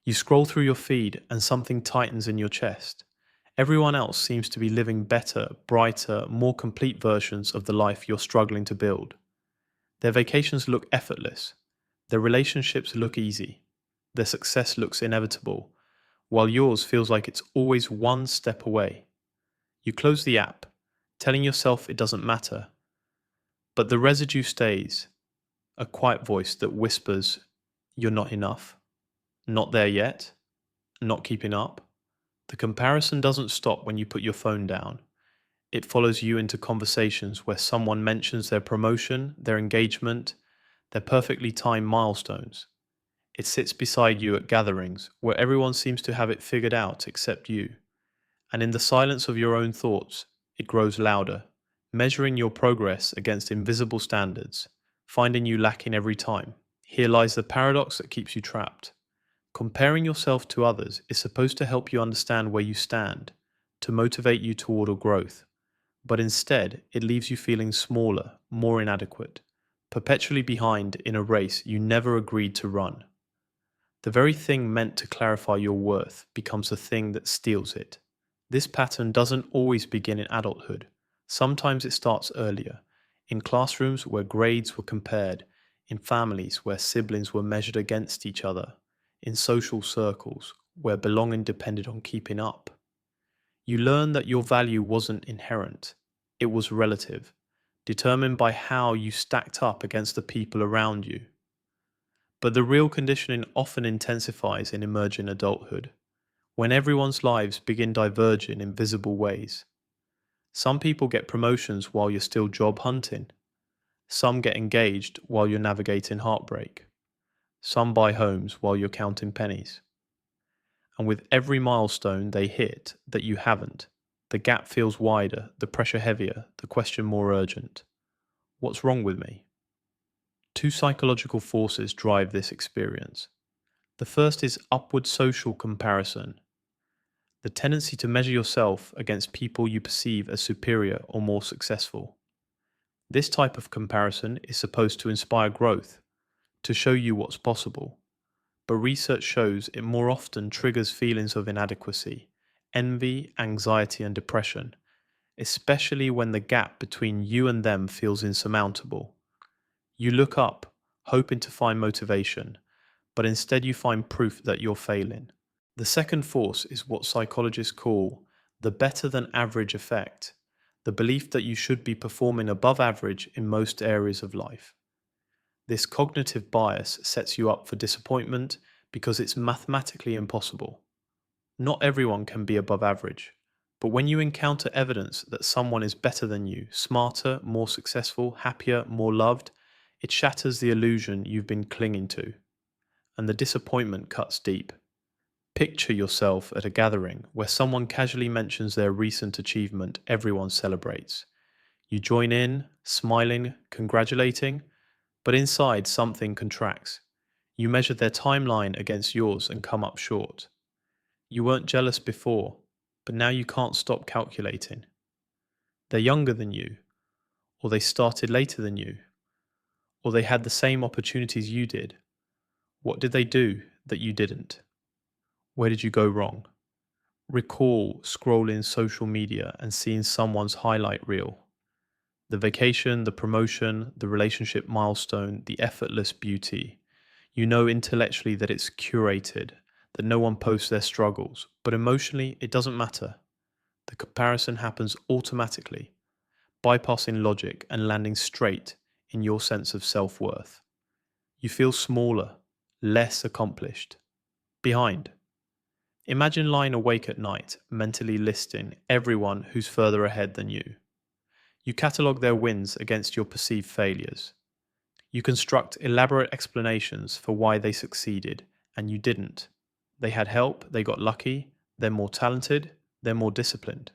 You scroll through your feed and something tightens in your chest. Everyone else seems to be living better, brighter, more complete versions of the life you're struggling to build. Their vacations look effortless. Their relationships look easy. Their success looks inevitable, while yours feels like it's always one step away. You close the app, telling yourself it doesn't matter, but the residue stays, a quiet voice that whispers, "You're not enough, not there yet, not keeping up." The comparison doesn't stop when you put your phone down. It follows you into conversations where someone mentions their promotion, their engagement, their perfectly timed milestones. It sits beside you at gatherings where everyone seems to have it figured out except you. And in the silence of your own thoughts, it grows louder, measuring your progress against invisible standards, finding you lacking every time. Here lies the paradox that keeps you trapped. Comparing yourself to others is supposed to help you understand where you stand, to motivate you toward a growth, but instead it leaves you feeling smaller, more inadequate, perpetually behind in a race you never agreed to run. The very thing meant to clarify your worth becomes the thing that steals it. This pattern doesn't always begin in adulthood. Sometimes it starts earlier, in classrooms where grades were compared, in families where siblings were measured against each other, in social circles where belonging depended on keeping up. You learn that your value wasn't inherent, it was relative, determined by how you stacked up against the people around you. But the real conditioning often intensifies in emerging adulthood, when everyone's lives begin diverging in visible ways. Some people get promotions while you're still job hunting. Some get engaged while you're navigating heartbreak. Some buy homes while you're counting pennies. And with every milestone they hit that you haven't, the gap feels wider, the pressure heavier, the question more urgent. What's wrong with me? Two psychological forces drive this experience. The first is upward social comparison, the tendency to measure yourself against people you perceive as superior or more successful. This type of comparison is supposed to inspire growth, to show you what's possible, but research shows it more often triggers feelings of inadequacy, envy, anxiety, and depression, especially when the gap between you and them feels insurmountable. You look up, hoping to find motivation, but instead you find proof that you're failing. The second force is what psychologists call the better than average effect, the belief that you should be performing above average in most areas of life. This cognitive bias sets you up for disappointment because it's mathematically impossible. Not everyone can be above average, but when you encounter evidence that someone is better than you, smarter, more successful, happier, more loved, it shatters the illusion you've been clinging to, and the disappointment cuts deep. Picture yourself at a gathering where someone casually mentions their recent achievement everyone celebrates. You join in, smiling, congratulating, but inside something contracts. You measure their timeline against yours and come up short. You weren't jealous before, but now you can't stop calculating. They're younger than you, or they started later than you, or they had the same opportunities you did. What did they do that you didn't? Where did you go wrong? Recall scrolling social media and seeing someone's highlight reel. The vacation, the promotion, the relationship milestone, the effortless beauty. You know intellectually that it's curated, that no one posts their struggles, but emotionally it doesn't matter. The comparison happens automatically, bypassing logic and landing straight in your sense of self-worth. You feel smaller, less accomplished, behind. Imagine lying awake at night, mentally listing everyone who's further ahead than you. You catalogue their wins against your perceived failures. You construct elaborate explanations for why they succeeded and you didn't. They had help, they got lucky, they're more talented, they're more disciplined.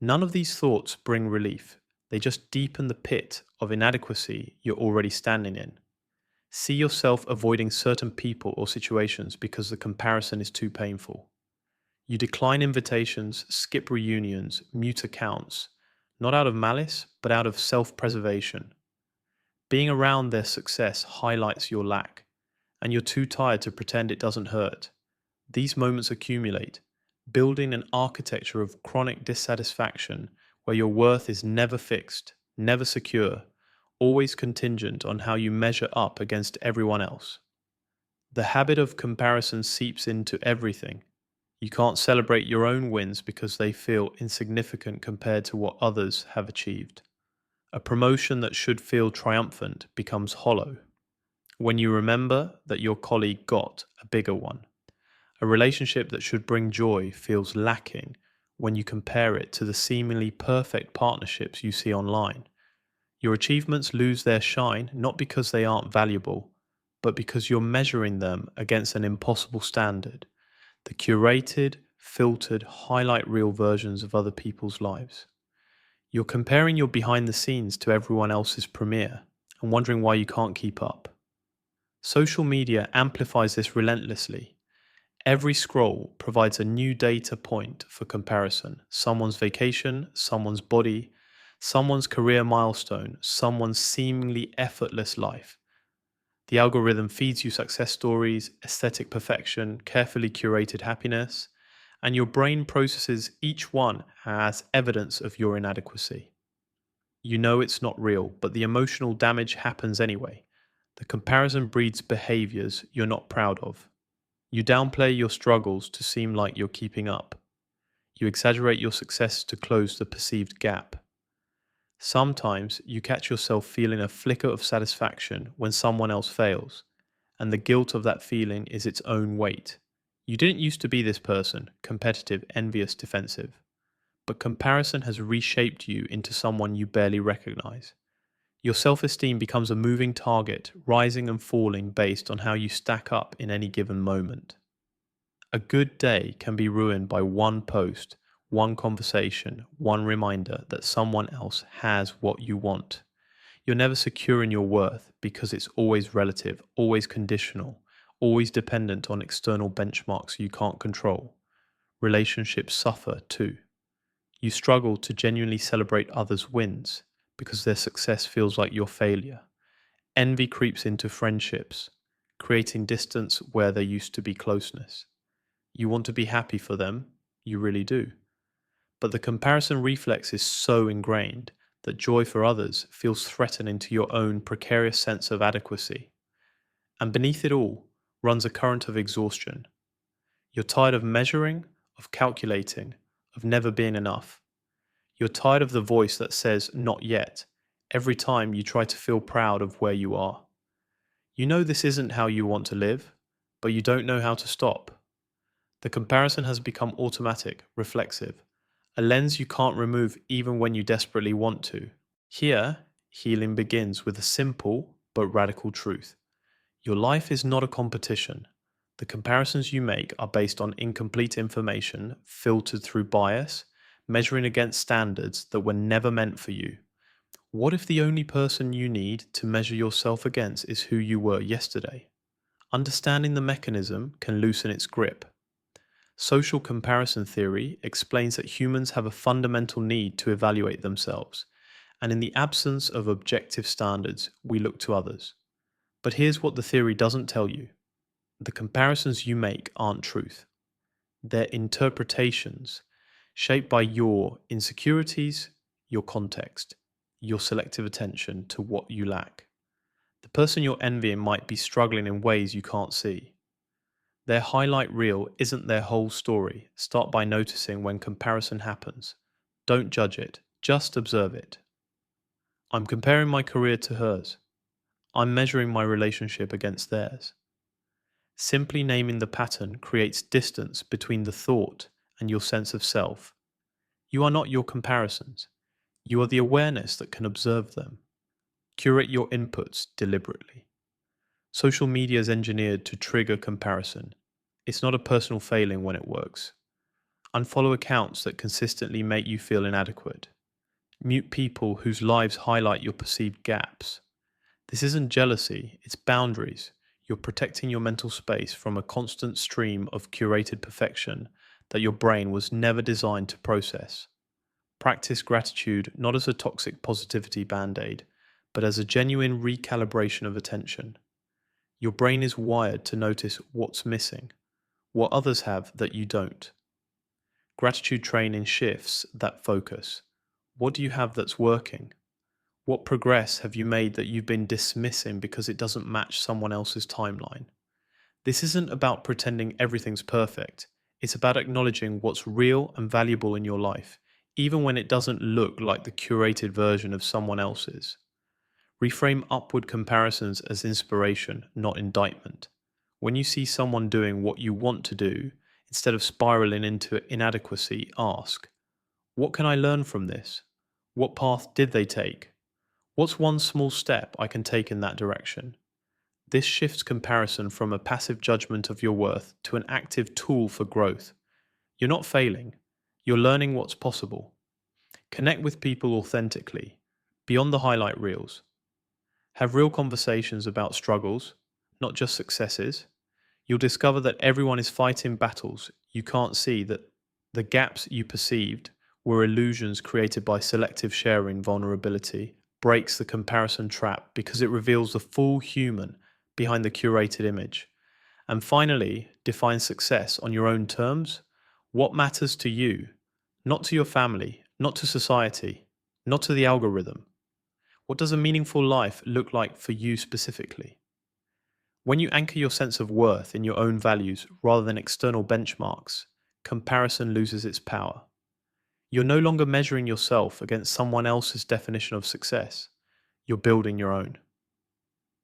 None of these thoughts bring relief. They just deepen the pit of inadequacy you're already standing in. See yourself avoiding certain people or situations because the comparison is too painful. You decline invitations, skip reunions, mute accounts, not out of malice, but out of self-preservation. Being around their success highlights your lack, and you're too tired to pretend it doesn't hurt. These moments accumulate, building an architecture of chronic dissatisfaction where your worth is never fixed, never secure, always contingent on how you measure up against everyone else. The habit of comparison seeps into everything. You can't celebrate your own wins because they feel insignificant compared to what others have achieved. A promotion that should feel triumphant becomes hollow when you remember that your colleague got a bigger one. A relationship that should bring joy feels lacking when you compare it to the seemingly perfect partnerships you see online. Your achievements lose their shine not because they aren't valuable, but because you're measuring them against an impossible standard, the curated, filtered, highlight reel versions of other people's lives. You're comparing your behind the scenes to everyone else's premiere and wondering why you can't keep up. Social media amplifies this relentlessly. Every scroll provides a new data point for comparison: someone's vacation, someone's body, someone's career milestone, someone's seemingly effortless life. The algorithm feeds you success stories, aesthetic perfection, carefully curated happiness, and your brain processes each one as evidence of your inadequacy. You know it's not real, but the emotional damage happens anyway. The comparison breeds behaviors you're not proud of. You downplay your struggles to seem like you're keeping up. You exaggerate your success to close the perceived gap. Sometimes you catch yourself feeling a flicker of satisfaction when someone else fails, and the guilt of that feeling is its own weight. You didn't used to be this person, competitive, envious, defensive, but comparison has reshaped you into someone you barely recognize. Your self esteem becomes a moving target, rising and falling based on how you stack up in any given moment. A good day can be ruined by one post, one conversation, one reminder that someone else has what you want. You're never secure in your worth because it's always relative, always conditional, always dependent on external benchmarks you can't control. Relationships suffer too. You struggle to genuinely celebrate others' wins because their success feels like your failure. Envy creeps into friendships, creating distance where there used to be closeness. You want to be happy for them, you really do. But the comparison reflex is so ingrained that joy for others feels threatening to your own precarious sense of adequacy. And beneath it all runs a current of exhaustion. You're tired of measuring, of calculating, of never being enough. You're tired of the voice that says, not yet, every time you try to feel proud of where you are. You know this isn't how you want to live, but you don't know how to stop. The comparison has become automatic, reflexive, a lens you can't remove even when you desperately want to. Here, healing begins with a simple but radical truth. Your life is not a competition. The comparisons you make are based on incomplete information, filtered through bias, measuring against standards that were never meant for you. What if the only person you need to measure yourself against is who you were yesterday? Understanding the mechanism can loosen its grip. Social comparison theory explains that humans have a fundamental need to evaluate themselves, and in the absence of objective standards, we look to others. But here's what the theory doesn't tell you: the comparisons you make aren't truth, they're interpretations shaped by your insecurities, your context, your selective attention to what you lack. The person you're envying might be struggling in ways you can't see. Their highlight reel isn't their whole story. Start by noticing when comparison happens. Don't judge it, just observe it. I'm comparing my career to hers. I'm measuring my relationship against theirs. Simply naming the pattern creates distance between the thought and your sense of self. You are not your comparisons. You are the awareness that can observe them. Curate your inputs deliberately. Social media is engineered to trigger comparison. It's not a personal failing when it works. Unfollow accounts that consistently make you feel inadequate. Mute people whose lives highlight your perceived gaps. This isn't jealousy, it's boundaries. You're protecting your mental space from a constant stream of curated perfection that your brain was never designed to process. Practice gratitude not as a toxic positivity band-aid, but as a genuine recalibration of attention. Your brain is wired to notice what's missing, what others have that you don't. Gratitude training shifts that focus. What do you have that's working? What progress have you made that you've been dismissing because it doesn't match someone else's timeline? This isn't about pretending everything's perfect. It's about acknowledging what's real and valuable in your life, even when it doesn't look like the curated version of someone else's. Reframe upward comparisons as inspiration, not indictment. When you see someone doing what you want to do, instead of spiraling into inadequacy, ask, what can I learn from this? What path did they take? What's one small step I can take in that direction? This shifts comparison from a passive judgment of your worth to an active tool for growth. You're not failing, you're learning what's possible. Connect with people authentically, beyond the highlight reels. Have real conversations about struggles, not just successes. You'll discover that everyone is fighting battles you can't see, that the gaps you perceived were illusions created by selective sharing. Vulnerability breaks the comparison trap because it reveals the full human behind the curated image. And finally, define success on your own terms. What matters to you, not to your family, not to society, not to the algorithm. What does a meaningful life look like for you specifically? When you anchor your sense of worth in your own values rather than external benchmarks, comparison loses its power. You're no longer measuring yourself against someone else's definition of success. You're building your own.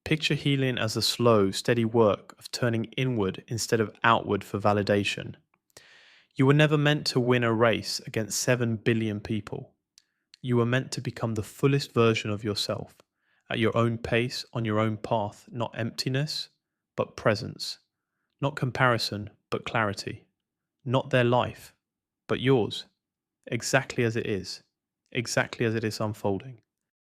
Picture healing as the slow, steady work of turning inward instead of outward for validation. You were never meant to win a race against 7 billion people. You were meant to become the fullest version of yourself, at your own pace, on your own path, not emptiness, but presence, not comparison, but clarity, not their life, but yours, exactly as it is unfolding.